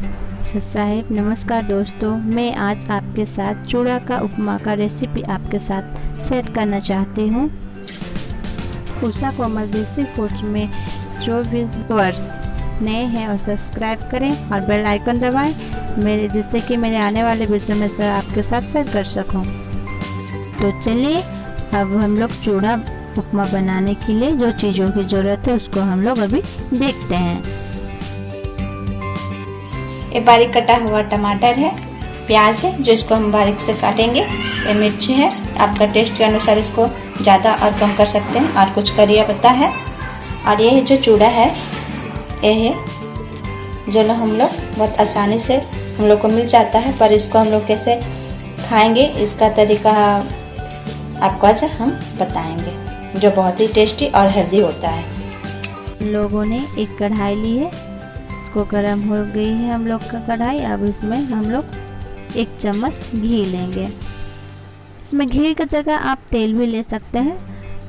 सत साहिब नमस्कार दोस्तों, मैं आज आपके साथ चूड़ा का उपमा का रेसिपी आपके साथ शेयर करना चाहती हूँ। उषा कोमल देसी फूड्स में जो भी व्यूअर्स नए हैं और सब्सक्राइब करें और बेल आइकन दबाएं मेरे, जिससे कि मेरे आने वाले वीडियो में से आपके साथ शेयर कर सकूं। तो चलिए अब हम लोग चूड़ा उपमा बनाने के लिए जो चीज़ों की ज़रूरत है उसको हम लोग अभी देखते हैं। ये बारीक कटा हुआ टमाटर है, प्याज है जो इसको हम बारीक से काटेंगे, ये मिर्ची है, आपका टेस्ट के अनुसार इसको ज़्यादा और कम कर सकते हैं, और कुछ करिया पत्ता है, और ये जो चूड़ा है ये है जो हम लोग बहुत आसानी से हम लोग को मिल जाता है, पर इसको हम लोग कैसे खाएंगे इसका तरीका आपको आज हम बताएंगे, जो बहुत ही टेस्टी और हेल्दी होता है। लोगों ने एक कढ़ाई ली है, इसको गर्म हो गई है हम लोग का कढ़ाई। अब इसमें हम लोग 1 चम्मच घी लेंगे। इसमें घी की जगह आप तेल भी ले सकते हैं,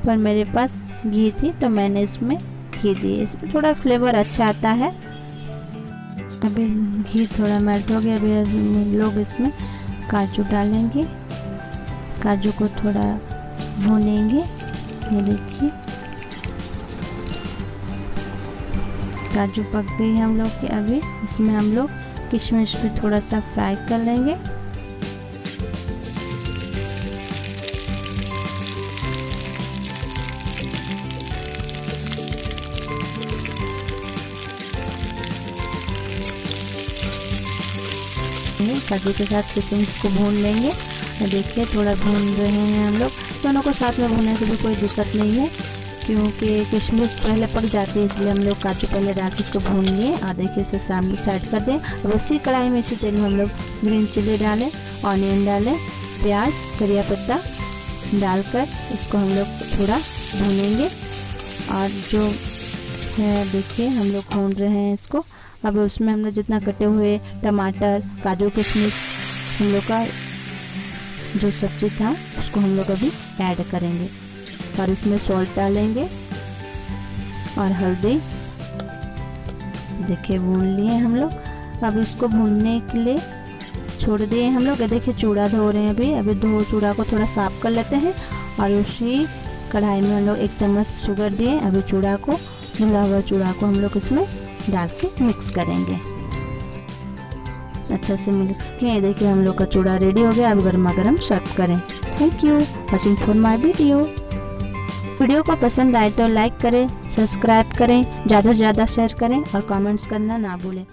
पर मेरे पास घी थी तो मैंने इसमें घी दी। इसमें थोड़ा फ्लेवर अच्छा आता है। अभी घी थोड़ा मेल्ट हो गया, अभी हम लोग इसमें काजू डालेंगे। काजू को थोड़ा भूनेंगे। ये देखिए काजू पक गई हम लोग के। अभी इसमें हम लोग किशमिश भी थोड़ा सा फ्राई कर लेंगे। काजू के साथ किशमिश को भून लेंगे। और देखिए थोड़ा भून रहे हैं हम लोग, दोनों को साथ में भूनने से भी कोई दिक्कत नहीं है, क्योंकि किशमिश पहले पक जाती है, इसलिए हम लोग काजू पहले डाल के इसको भून लिए। और देखिए इसे सामने साइड कर दें। अब इसी कढ़ाई में इसी तेल में हम लोग ग्रीन चिली डालें, ऑनियन डालें, प्याज, करिया पत्ता डालकर इसको हम लोग थोड़ा भूनेंगे। और जो है देखिए हम लोग भून रहे हैं इसको। अब उसमें हम लोग जितना कटे हुए टमाटर, काजू, किशमिश, हम लोग का जो सब्जी था उसको हम लोग अभी ऐड करेंगे। और इसमें सॉल्ट डालेंगे और हल्दी। देखिए भून लिए हम लोग। अब इसको भूनने के लिए छोड़ दिए हम लोग। देखिए चूड़ा धो रहे हैं अभी धो चूड़ा को थोड़ा साफ कर लेते हैं। और उसी कढ़ाई में हम लोग 1 चम्मच शुगर दिए। अभी चूड़ा को, धुला हुआ चूड़ा को हम लोग इसमें डाल के मिक्स करेंगे। अच्छा से मिक्स किए। देखिए हम लोग का चूड़ा रेडी हो गया। अब गर्मा गर्म सर्व करें। Thank you watching for my video को पसंद आए तो लाइक करें, सब्सक्राइब करें, ज़्यादा से ज़्यादा शेयर करें और कमेंट्स करना ना भूलें।